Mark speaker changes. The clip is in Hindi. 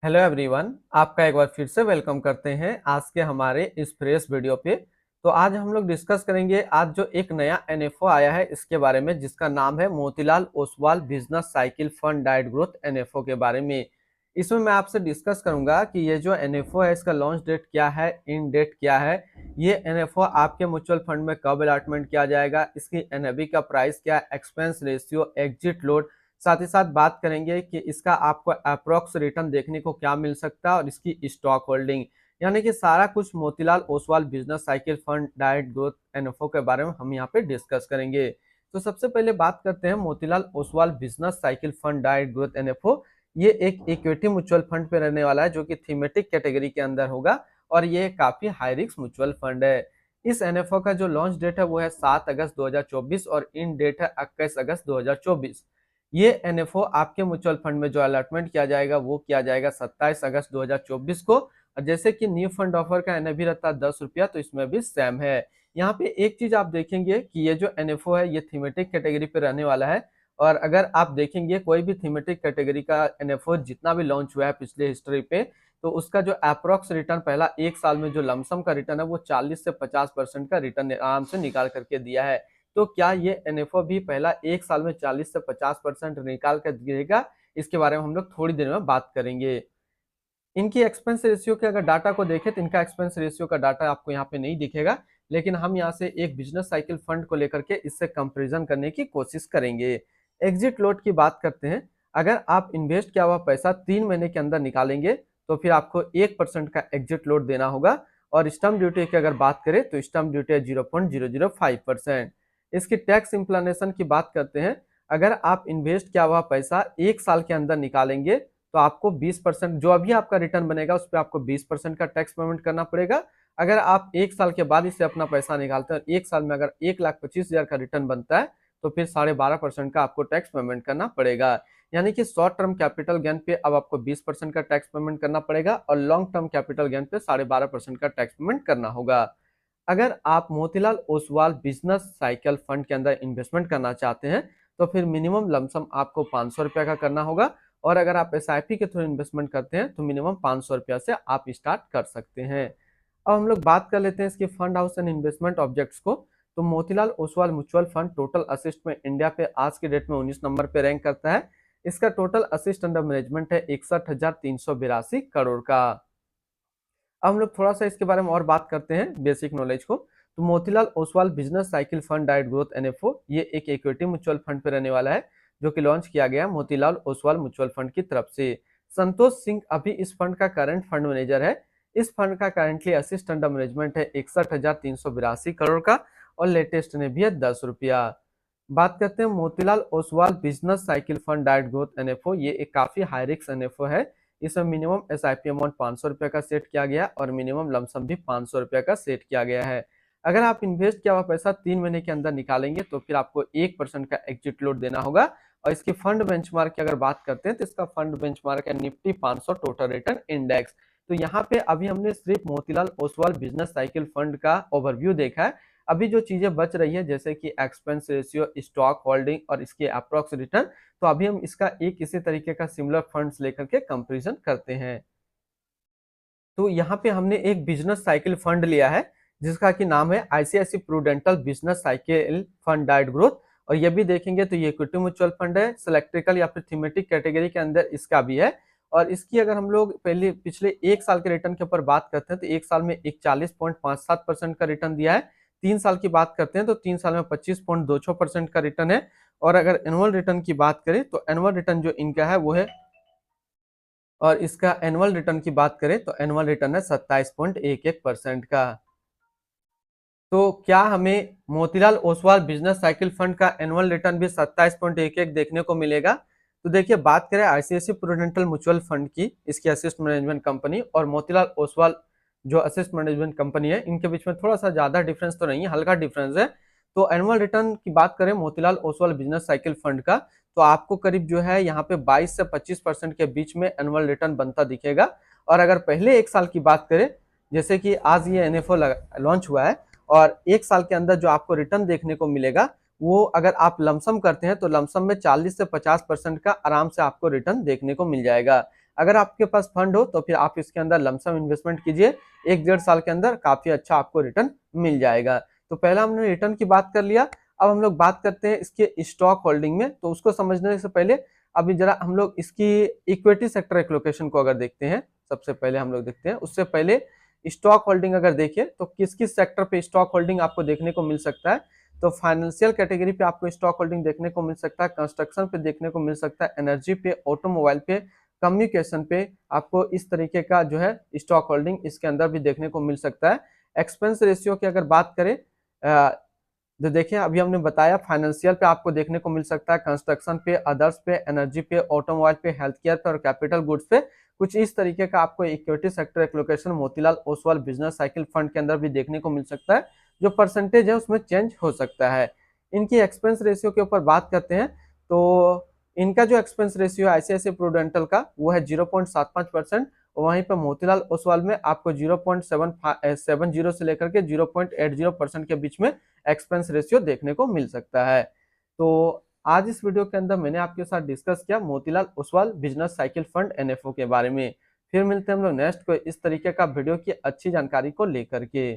Speaker 1: हेलो एवरीवन, आपका एक बार फिर से वेलकम करते हैं आज के हमारे इस फ्रेश वीडियो पे। तो आज हम लोग डिस्कस करेंगे आज जो एक नया एनएफओ आया है इसके बारे में, जिसका नाम है Motilal Oswal business cycle fund डाइट ग्रोथ एनएफओ के बारे में। इसमें मैं आपसे डिस्कस करूंगा कि ये जो एनएफओ है इसका लॉन्च डेट क्या है, इन डेट क्या है, ये एनएफओ आपके म्यूचुअल फंड में कब अलॉटमेंट किया जाएगा, इसकी एनएबी का प्राइस क्या, एक्सपेंस रेशियो, एग्जिट लोड, साथ ही साथ बात करेंगे कि इसका आपको अप्रोक्स रिटर्न देखने को क्या मिल सकता है और इसकी स्टॉक होल्डिंग, यानी कि सारा कुछ Motilal Oswal business cycle fund डाइट ग्रोथ एनएफओ के बारे में हम यहाँ पे डिस्कस करेंगे। तो सबसे पहले बात करते हैं Motilal Oswal business cycle fund डाइट ग्रोथ एनएफओ। ये एक इक्विटी म्यूचुअल फंड पे रहने वाला है जो कि थीमेटिक कैटेगरी के अंदर होगा और ये काफी हाई रिस्क म्यूचुअल फंड है। इस एनएफओ का जो लॉन्च डेट है वो है 7 अगस्त 2024 और इन डेट है 21 अगस्त 2024। ये एनएफओ आपके म्यूचुअल फंड में जो अलॉटमेंट किया जाएगा वो किया जाएगा 27 अगस्त 2024 को। और जैसे कि न्यू फंड ऑफर का एनएबी रहता है 10 रुपया, तो इसमें भी सेम है। यहाँ पे एक चीज आप देखेंगे कि ये जो एनएफओ है ये थीमेटिक कैटेगरी पे रहने वाला है। और अगर आप देखेंगे कोई भी थीमेटिक कैटेगरी का एनएफओ जितना भी लॉन्च हुआ है पिछले हिस्ट्री पे, तो उसका जो अप्रोक्स रिटर्न पहला एक साल में जो लमसम का रिटर्न है वो 40 से 50% का रिटर्न आराम से निकाल करके दिया है। तो क्या ये एनएफओ भी पहला एक साल में 40 से 50% निकाल कर देगा, इसके बारे में हम लोग थोड़ी देर में बात करेंगे। इनकी एक्सपेंस रेशियो के अगर डाटा को देखें तो इनका एक्सपेंस रेशियो का डाटा आपको यहाँ पे नहीं दिखेगा, लेकिन हम यहाँ से एक बिजनेस साइकिल फंड को लेकर के इससे कंपेरिजन करने की कोशिश करेंगे। एग्जिट लोड की बात करते हैं। अगर आप इन्वेस्ट किया हुआ पैसा 3 महीने के अंदर निकालेंगे तो फिर आपको 1% का एग्जिट लोड देना होगा। और स्टम्प ड्यूटी की अगर बात करें तो स्टम्प ड्यूटी है 0.005%। इसकी टैक्स इम्प्लानेशन की बात करते हैं। अगर आप इन्वेस्ट किया हुआ पैसा एक साल के अंदर निकालेंगे तो आपको 20%, जो अभी आपका रिटर्न बनेगा उस पर आपको 20% का टैक्स पेमेंट करना पड़ेगा। अगर आप एक साल के बाद इससे अपना पैसा निकालते हैं और एक साल में अगर 1,25,000 का रिटर्न बनता है तो फिर 12.5% का आपको टैक्स पेमेंट करना पड़ेगा। यानी कि शॉर्ट टर्म कैपिटल गेन पे अब आपको 20% का टैक्स पेमेंट करना पड़ेगा और लॉन्ग टर्म कैपिटल गेन पे 12.5% का टैक्स पेमेंट करना होगा। अगर आप Motilal Oswal business cycle fund के अंदर इन्वेस्टमेंट करना चाहते हैं तो फिर मिनिमम लमसम आपको 500 रुपया का करना होगा। और अगर आप एसआईपी के थ्रू इन्वेस्टमेंट करते हैं तो मिनिमम 500 रुपया से आप स्टार्ट कर सकते हैं। अब हम लोग बात कर लेते हैं इसके fund house and investment objects को। तो Motilal Oswal mutual fund total assist में इंडिया पे आज के डेट में 19 नंबर पे रैंक करता है। इसका टोटल असिस्ट अंडर मैनेजमेंट है 61,382 करोड़ का। अब हम लोग थोड़ा सा इसके बारे में और बात करते हैं बेसिक नॉलेज को। तो Motilal Oswal business cycle fund डाइट ग्रोथ एनएफओ ये एक इक्विटी म्यूचुअल फंड पे रहने वाला है जो कि लॉन्च किया गया मोतीलाल ओसवाल म्यूचुअल फंड की तरफ से। संतोष सिंह अभी इस फंड का करंट फंड मैनेजर है। इस फंड का करंटली असिस्ट अंडर मैनेजमेंट है 61,382 करोड़ का और लेटेस्ट ने भी है 10 रुपया। बात करते हैं Motilal Oswal business cycle fund डाइट ग्रोथ एनएफओ। ये एक काफी हाई रिस्क एनएफओ है। इसमें मिनिमम एसआईपी अमाउंट 500 रुपये का सेट किया गया और मिनिमम लमसम भी 500 रुपये का सेट किया गया है। अगर आप इन्वेस्ट किया हुआ पैसा 3 महीने के अंदर निकालेंगे तो फिर आपको 1% का एग्जिट लोड देना होगा। और इसकी फंड बेंचमार्क की अगर बात करते हैं तो इसका फंड बेंचमार्क है निफ्टी 500 टोटल रिटर्न इंडेक्स। तो यहाँ पे अभी हमने सिर्फ Motilal Oswal business cycle fund का ओवरव्यू देखा है। अभी जो चीजें बच रही है जैसे कि एक्सपेंस रेशियो, स्टॉक होल्डिंग और इसके अप्रोक्स रिटर्न, तो अभी हम इसका एक इसी तरीके का सिमिलर फंड्स लेकर के कंपैरिजन करते हैं। तो यहाँ पे हमने एक बिजनेस साइकिल फंड लिया है जिसका कि नाम है ICICI Prudential business cycle fund डाइट ग्रोथ। और ये भी देखेंगे तो ये इक्विटी म्यूचुअल फंड है, सिलेक्ट्रिकल या फिर थीमेटिक कैटेगरी के अंदर इसका भी है। और इसकी अगर हम लोग पहले पिछले एक साल के रिटर्न के ऊपर बात करते हैं तो एक साल में 41.57% का रिटर्न दिया है। 3 साल की बात करते हैं तो 3 साल में 25.26% का रिटर्न है। और अगर एनुअल रिटर्न की बात करें तो एनुअल रिटर्न जो इनका है वो है, और इसका एनुअल रिटर्न की बात करें तो एनुअल रिटर्न है 27.11% का। तो क्या हमें Motilal Oswal business cycle fund का एनुअल रिटर्न भी 27.11 देखने को मिलेगा? तो देखिए, बात करें आईसीआईसी प्रूडेंटल म्यूचुअल फंड की, इसकी असिस्ट मैनेजमेंट कंपनी, और मोतीलाल ओसवाल जो असिस्ट मैनेजमेंट कंपनी है, इनके बीच में थोड़ा सा ज्यादा डिफरेंस तो नहीं है, हल्का डिफरेंस है। तो एनुअल रिटर्न की बात करें Motilal Oswal business cycle fund का, तो आपको करीब जो है यहाँ पे 22 से 25% के बीच में एनुअल रिटर्न बनता दिखेगा। और अगर पहले एक साल की बात करें, जैसे कि आज ये एनएफओ लॉन्च हुआ है, और एक साल के अंदर जो आपको रिटर्न देखने को मिलेगा वो अगर आप लमसम करते हैं तो लमसम में 40 से 50% का आराम से आपको रिटर्न देखने को मिल जाएगा। अगर आपके पास फंड हो तो फिर आप इसके अंदर लमसम इन्वेस्टमेंट कीजिए, 1-1.5 साल के अंदर काफी अच्छा आपको रिटर्न मिल जाएगा। तो पहला हमने रिटर्न की बात कर लिया। अब हम लोग बात करते हैं इसके स्टॉक होल्डिंग में। तो उसको समझने से पहले अभी जरा हम लोग इसकी इक्विटी सेक्टर एलोकेशन को अगर देखते हैं, सबसे पहले हम लोग देखते हैं। उससे पहले स्टॉक होल्डिंग अगर देखिए तो किस किस सेक्टर पे स्टॉक होल्डिंग आपको देखने को मिल सकता है। तो फाइनेंशियल कैटेगरी पे आपको स्टॉक होल्डिंग देखने को मिल सकता है, कंस्ट्रक्शन पे देखने को मिल सकता है, एनर्जी पे, ऑटोमोबाइल पे, कम्युनिकेशन पे आपको इस तरीके का जो है स्टॉक होल्डिंग इसके अंदर भी देखने को मिल सकता है। एक्सपेंस रेशियो की अगर बात करें, जो देखिए अभी हमने बताया फाइनेंशियल पे आपको देखने को मिल सकता है, कंस्ट्रक्शन पे, अदर्स पे, एनर्जी पे, ऑटोमोबाइल पे, हेल्थ केयर पे और कैपिटल गुड्स पे कुछ इस तरीके का आपको equity sector allocation Motilal Oswal business cycle fund के अंदर भी देखने को मिल सकता है। जो परसेंटेज है उसमें चेंज हो सकता है। इनकी एक्सपेंस रेशियो के ऊपर बात करते हैं तो इनका जो एक्सपेंस रेशियो है आईसीआईसीआई प्रूडेंटल का वो है 0.75%। वहीं पर मोतीलाल ओसवाल में आपको 0.770 से लेकर के 0.80% के बीच में एक्सपेंस रेशियो देखने को मिल सकता है। तो आज इस वीडियो के अंदर मैंने आपके साथ डिस्कस किया Motilal Oswal business cycle fund NFO के बारे में। फिर मिलते हैं हम लोग नेक्स्ट को इस तरीके का वीडियो की अच्छी जानकारी को लेकर के।